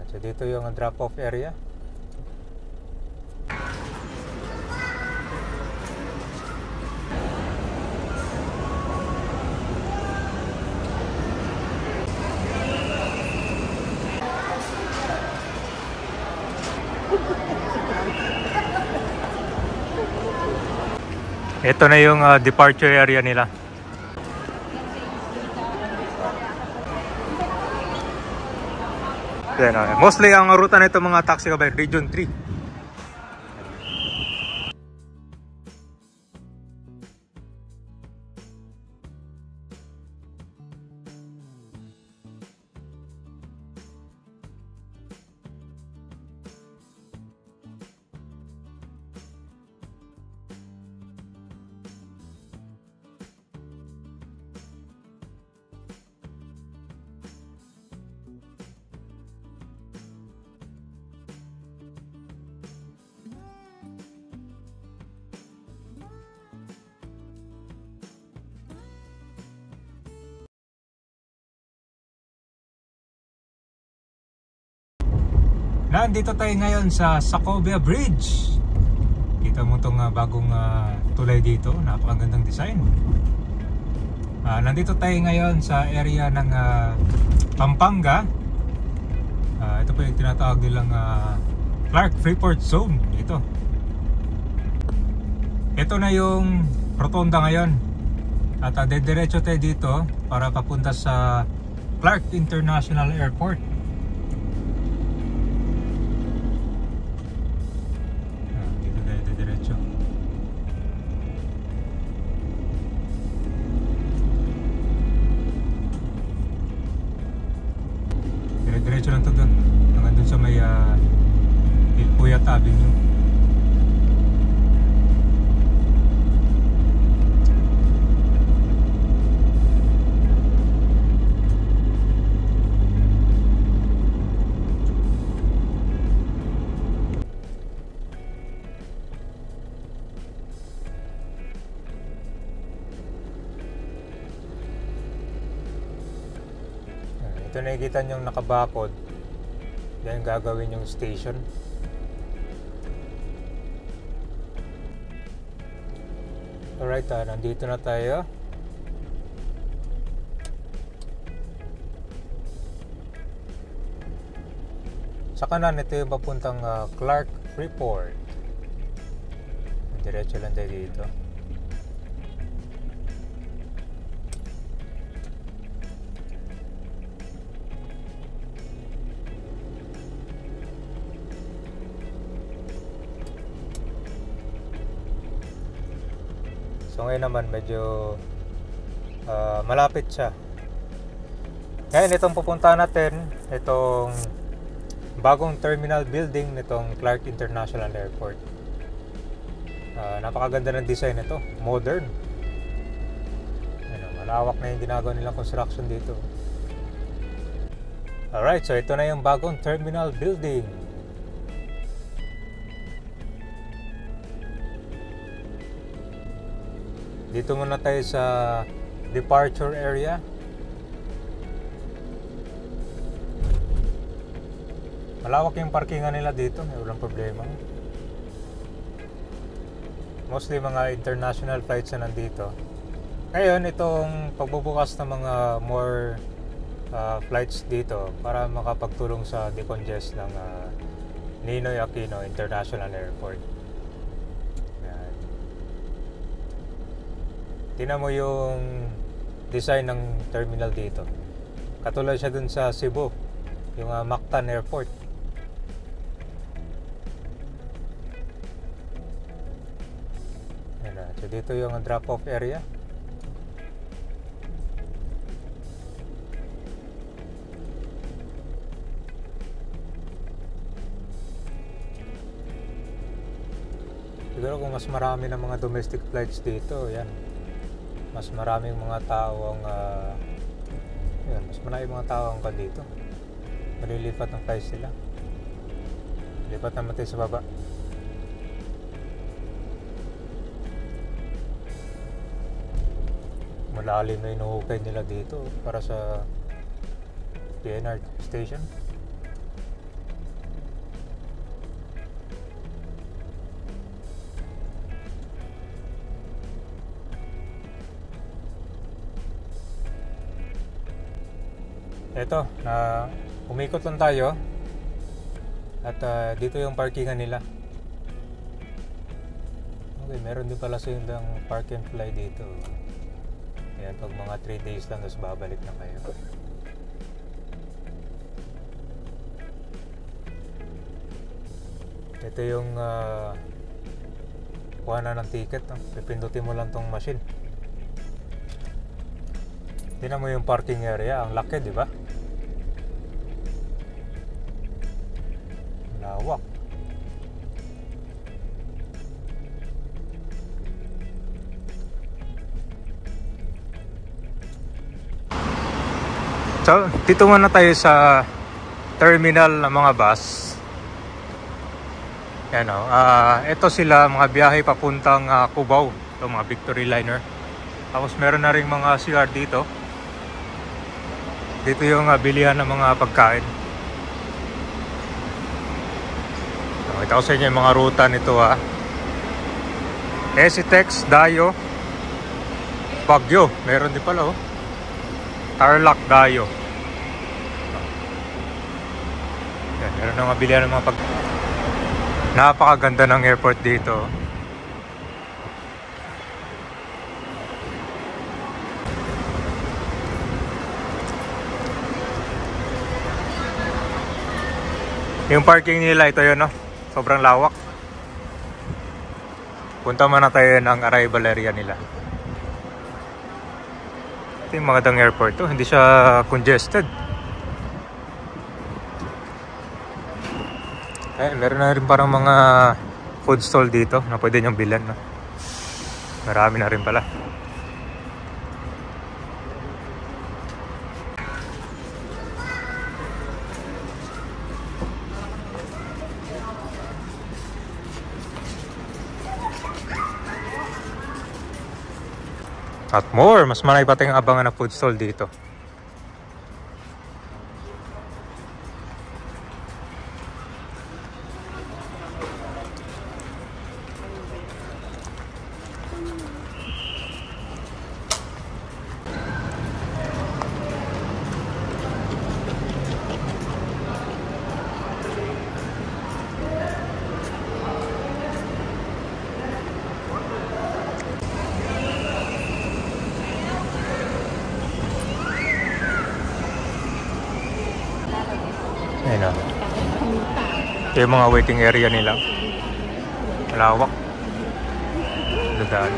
So dito yung drop-off area. Ito na yung departure area nila. Mostly ang ruta nito mga taxi kabay, Region 3. Nandito tayo ngayon sa Sacobia Bridge. Kita mo itong bagong tulay dito. Napakagandang design. Nandito tayo ngayon sa area ng Pampanga. Ito po yung tinatawag nilang Clark Freeport Zone dito. Ito na yung rotonda ngayon. At dediretso tayo dito para papunta sa Clark International Airport. Diretso lang ito doon. Hanggang doon sa may Puyat Avenue. Ito nakikita nyo yung nakabakod. Yan gagawin yung station. Alright, nandito na tayo. Sa kanan, ito yung papuntang Clark Freeport. Diretso lang tayo dito. So ngayon naman medyo malapit siya. Ngayon itong pupuntahan natin, itong bagong terminal building nitong Clark International Airport. Napakaganda ng design nito, modern. Malawak na yung ginagawa nilang construction dito. Alright, so ito na yung bagong terminal building. Dito muna tayo sa departure area. Malawak yung parkingan nila dito, walang problema. Mostly mga international flights na nandito. Ngayon, itong pagbubukas ng mga more flights dito para makapagtulong sa decongest ng Ninoy Aquino International Airport. Tingnan mo yung design ng terminal dito. Katulad siya dun sa Cebu, yung Mactan Airport. So dito yung drop-off area. Siguro kung mas marami ng mga domestic flights dito, yan. Mas maraming mga tao ang mas maraming mga tao ang dito. Malilipat ng flights sila. Lipat naman tayo sa baba. Malalim na inuhukay nila dito para sa PNR station. Eto, na umikot lang tayo. At dito yung parkingan nila. Okay, meron din pala silang park and fly dito. Ayan, pag mga 3 days lang, tapos babalik na kayo. Ito yung kuha na ng ticket, no? Pipindutin mo lang tong machine. Tingnan mo yung parking area, ang laki, di ba? Lawak. So, dito muna tayo sa terminal ng mga bus. Yan o. Ito sila, mga biyahe papuntang Cubao. Ito, mga Victory Liner. Tapos meron na rin mga CR dito. Dito yung bilihan ng mga pagkain. Ito ko sa inyo yung mga ruta nito ha. Esitex, Dayo, Baguio. Meron din pala oh. Tarlac, Dayo. Yan, meron na mga bilihan ng mga pagkain. Napakaganda ng airport dito. Yung parking nila, ito yun, no? Sobrang lawak. Punta muna tayo ng arrival area nila. Ito yung magandang airport to. Hindi siya congested. Meron na rin parang mga food stall dito na pwede nyong bilan, no? Marami na rin pala. At more, mas marami pa tayong abangan na food stall dito. Ayun na. Ito yung mga waiting area nila. Malawak. Dadaan.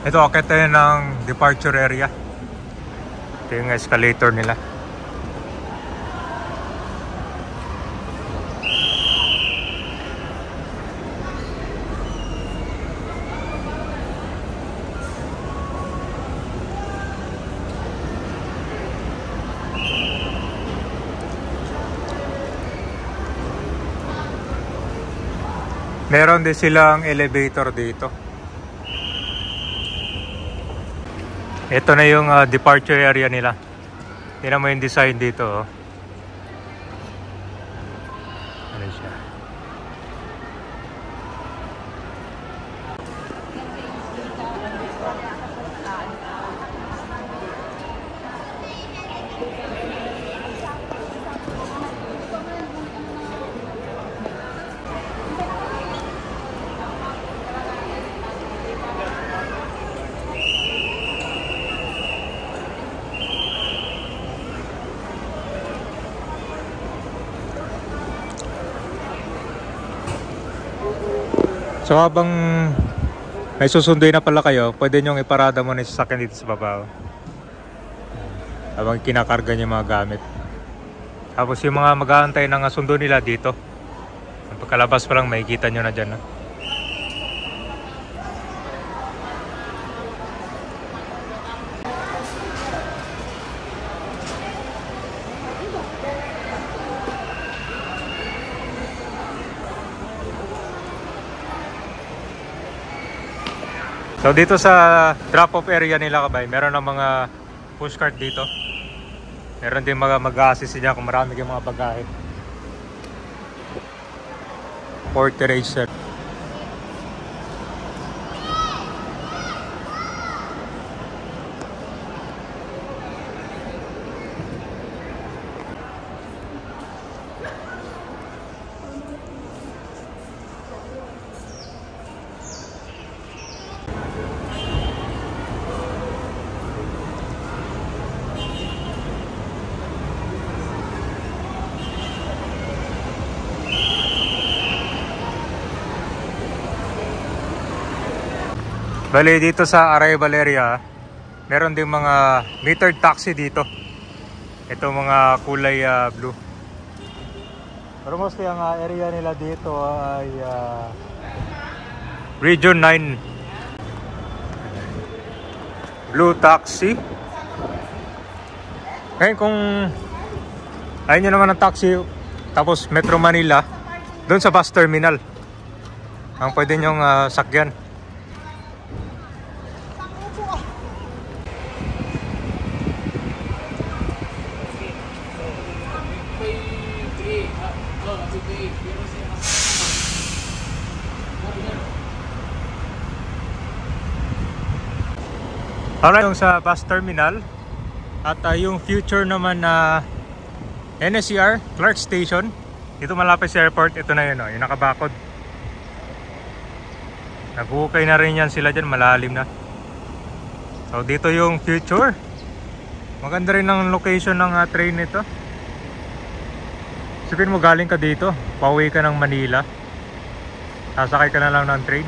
Ito, akit tayo ng departure area. Ito yung escalator nila. Meron din silang elevator dito. Ito na yung departure area nila. Tingnan mo yung design dito. Oh. Ano siya? So habang may susunduin na pala kayo, pwede nyong iparada muna yung sasakyan dito sa baba. Habang kinakarga nyo yung mga gamit. Tapos yung mga mag-aantay ng sundo nila dito. Pagkalabas pa lang, makikita nyo na dyan. No? So So dito sa drop-off area nila kabay, meron ng mga pushcart dito. Meron din mga mag-a-assist niya kung marami kayong mga bagahe. Porterage. Bali dito sa arrival area, meron din mga metered taxi dito. Ito mga kulay blue. Pero mostly ang area nila dito ay Region 9. Blue taxi. Ngayon kung ayaw nyo naman ng taxi, tapos Metro Manila, doon sa bus terminal ang pwede nyong sakyan. Alright, yung sa bus terminal at yung future naman na NSCR, Clark Station. Dito malapit sa airport, ito na yun, yung nakabakod. Nag-ukay na rin yan sila dyan, malalim na. So dito yung future. Maganda rin ang location ng train nito. Sabihin mo galing ka dito, pauwi ka ng Manila, sasakay ka na lang ng train.